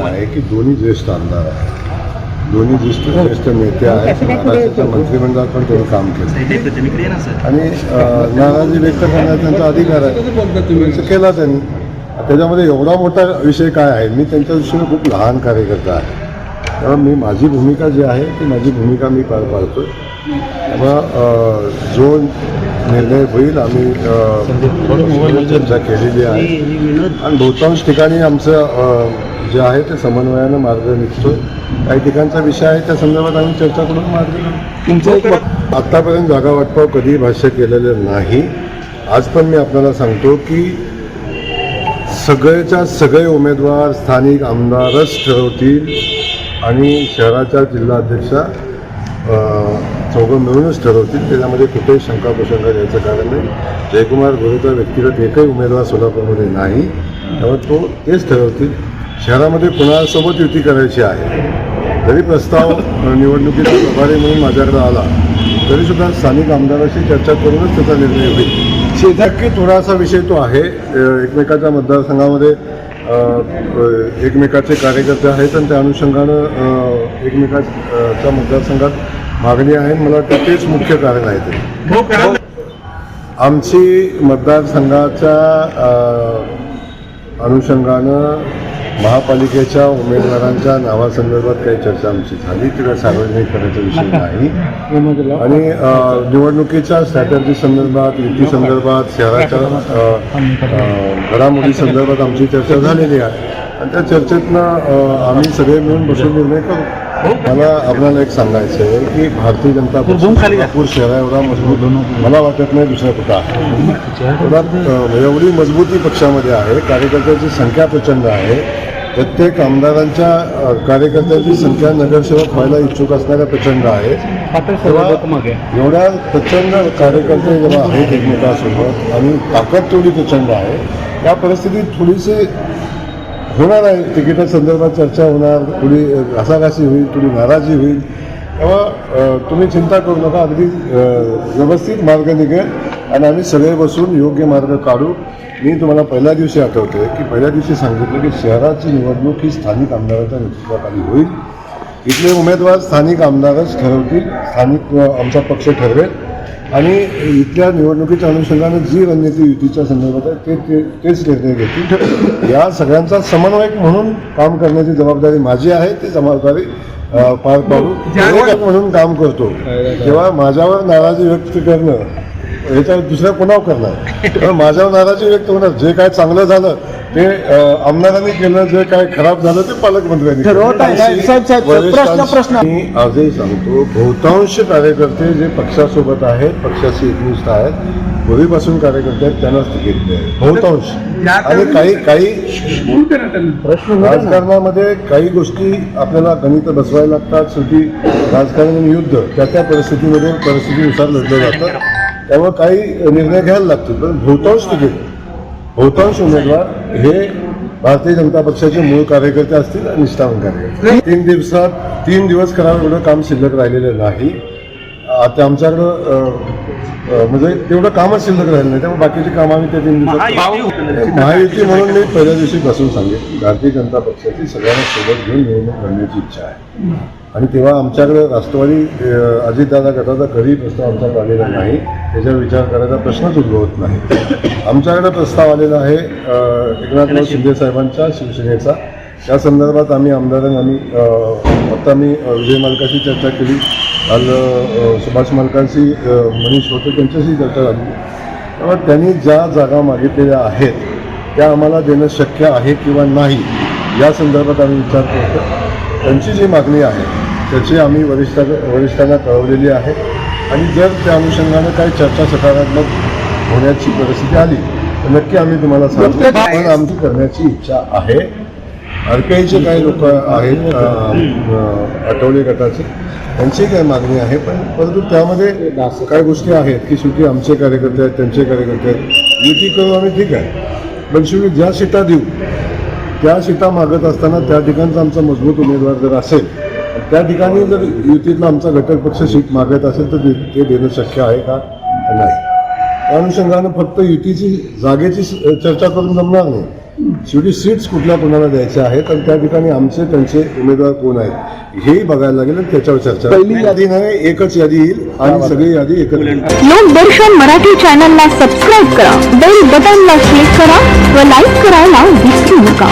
आहे की दोन्ही ज्येष्ठ आमदार आहेत, दोन्ही ज्येष्ठ नेते आहेत. महाराष्ट्राच्या मंत्रिमंडळात पण त्यांनी काम केलं आणि नाराजी व्यक्त करण्याचा त्यांचा अधिकार आहे, केला त्यांनी. त्याच्यामध्ये एवढा मोठा विषय काय आहे, मी त्यांच्या दृष्टीने खूप लहान कार्यकर्ता आहे, तेव्हा मी माझी भूमिका जी आहे ती माझी भूमिका मी पार पाडतो. तेव्हा जो निर्णय होईल आम्ही चर्चा केलेली आहे आणि बहुतांश ठिकाणी आमचं जे आहे ते समन्वयानं मार्ग निघतो. काही ठिकाणचा विषय आहे त्या संदर्भात आम्ही चर्चा करून मार्ग तुमचं आत्तापर्यंत जागा वाटपाव कधी भाष्य केलेलं नाही. आज पण मी आपल्याला सांगतो की सगळेच्या सगळे उमेदवार स्थानिक आमदारच ठरवतील आणि शहराच्या जिल्हाध्यक्षा चौघं मिळूनच ठरवतील. त्याच्यामध्ये कुठेही शंका घ्यायचं कारण नाही. जयकुमार गोरेचा व्यक्तिगत एकही उमेदवार सोलापूरमध्ये नाही, त्यामुळे तो तेच ठरवतील. शहरामध्ये कुणासोबत युती करायची आहे, जरी प्रस्ताव निवडणुकीचा प्रभारी म्हणून माझ्याकडे आला तरीसुद्धा स्थानिक आमदाराशी चर्चा करूनच त्याचा निर्णय होईल. नक्की थोडासा विषय तो आहे. एकमेकाच्या मतदारसंघामध्ये एकमेकाचे कार्यकर्ते आहेत आणि त्या अनुषंगानं एकमेकाच्या मतदारसंघात मागणी आहे. मला वाटतं तेच मुख्य कारण आहे. ते आमची मतदारसंघाच्या अनुषंगानं महापालिकेच्या उमेदवारांच्या नावासंदर्भात काही चर्चा आमची झाली, तिला सार्वजनिक करायचा विषय नाही. आणि निवडणुकीच्या स्ट्रॅटर्जी संदर्भात, युती संदर्भात, शहराच्या घडामोडी संदर्भात आमची चर्चा झालेली आहे आणि त्या चर्चेतनं आम्ही सगळे मिळून बसून निर्णय करू. मला आपल्याला एक सांगायचं आहे की भारतीय जनता पक्ष नागपूर शहरा एवढा मजबूत मला वाटत नाही दुसरा कुठं आहे. एवढी मजबूती पक्षामध्ये आहे. कार्यकर्त्यांची संख्या प्रचंड आहे. प्रत्येक आमदारांच्या कार्यकर्त्यांची संख्या नगरसेवक व्हायला इच्छुक असणाऱ्या प्रचंड आहे. एवढ्या प्रचंड कार्यकर्ते जेव्हा आहेत एकमेकांसोबत आणि ताकद तेवढी प्रचंड आहे, या परिस्थितीत थोडीशी होणार आहे. तिकिटा संदर्भात चर्चा होणार, थोडी घासाघासी होईल, थोडी नाराजी होईल. तेव्हा तुम्ही चिंता करू नका, अगदी व्यवस्थित मार्ग निघेल आणि आम्ही सगळे बसून योग्य मार्ग काढू. मी तुम्हाला पहिल्या दिवशी आठवतोय की पहिल्या दिवशी सांगितलं की शहराची निवडणूक ही स्थानिक आमदाराच्या नेतृत्वाखाली होईल. इथले उमेदवार स्थानिक आमदारच ठरवतील, स्थानिक आमचा पक्ष ठरवेल आणि इथल्या निवडणुकीच्या अनुषंगाने जी रणनीती युतीच्या संदर्भात आहे तेच निर्णय घेतील. या सगळ्यांचा समन्वयक म्हणून काम करण्याची जबाबदारी माझी आहे. ती जबाबदारी पार पाडू म्हणून काम करतो. तेव्हा माझ्यावर नाराजी व्यक्त करणं ह्याच्यावर दुसऱ्या कोणावर करणार. माझ्यावर नाराजी व्यक्त होणार. जे काय चांगलं झालं ते आमदारांनी केलं, जे काय खराब झालं ते पालकमंत्र्यांनी. मी आजही सांगतो, बहुतांश कार्यकर्ते जे पक्षासोबत आहेत, पक्षाशी एकनिष्ठ आहेत, पूर्वीपासून कार्यकर्ते आहेत, त्यांनाच तिकीट द्यावे बहुतांश. आणि काही राजकारणामध्ये काही गोष्टी आपल्याला गणित बसवायला लागतात. शेवटी राजकारण युद्ध त्या परिस्थितीमध्ये परिस्थितीनुसार लढलं जातं, त्यामुळे काही निर्णय घ्यायला लागतील. पण बहुतांश उमेदवार हे भारतीय जनता पक्षाचे मूळ कार्यकर्ते असतील आणि निष्ठावान कार्यकर्ते. 3 दिवस करावं एवढं काम शिल्लक राहिलेलं नाही. आता आमच्याकडं म्हणजे तेवढं कामच शिल्लक राहिलं नाही, त्यामुळे बाकीची कामं आम्ही त्या 3 दिवसात महायुती म्हणून मी पहिल्या दिवशी बसून सांगेन. भारतीय जनता पक्षाची सगळ्यांना सोबत घेऊन निवडणूक लढण्याची इच्छा आहे आणि तेव्हा आमच्याकडे राष्ट्रवादी अजितदादा गटाचा कधी प्रस्ताव आमच्याकडे आलेला नाही. त्याच्यावर विचार करायचा प्रश्नच उद्भवत नाही. आमच्याकडे प्रस्ताव आलेला आहे एकनाथराव शिंदे साहेबांच्या शिवसेनेचा. त्या संदर्भात आम्ही आता मी विजय मालकाशी चर्चा केली, काल सुभाष मालकांशी मनीष होते त्यांच्याशी चर्चा झाली. तेव्हा त्यांनी ज्या जागा मागितलेल्या आहेत त्या आम्हाला देणं शक्य आहे किंवा नाही या संदर्भात आम्ही विचार करतो. त्यांची जी मागणी आहे त्याची आम्ही वरिष्ठांना कळवलेली आहे आणि जर त्या अनुषंगानं काही चर्चा सकारात्मक होण्याची परिस्थिती आली तर नक्की आम्ही तुम्हाला सांगतो. पण आमची करण्याची इच्छा आहे. RPIचे काही लोक आहेत आठवले गटाचे, त्यांची काही मागणी आहे. परंतु त्यामध्ये काही गोष्टी आहेत की शेवटी आमचे कार्यकर्ते आहेत, त्यांचे कार्यकर्ते आहेत, युती करू आम्ही ठीक आहे. पण शेवटी ज्या सीटा देऊ त्या सीटा मागत असताना त्या ठिकाणचा आमचा मजबूत उमेदवार जर असेल, त्या ठिकाणी जर युतीतला आमचा घटक पक्ष सीट मागत असेल तर ते देणं शक्य आहे का नाही. त्या अनुषंगानं फक्त युतीची जागेची चर्चा करून जमणार नाही. शेवटी सीट्स कुठल्या कोणाला द्यायच्या आहेत आणि त्या ठिकाणी आमचे त्यांचे उमेदवार कोण आहेत हेही बघायला लागेल आणि त्याच्यावर चर्चा. पहिली यादी नाही, एकच यादी येईल आणि सगळी यादी एकत्र येईल. लोकदर्शन मराठी चॅनलला सबस्क्राईब करा, बेल बटनला क्लिक करा व लाईक करायला विसरू नका.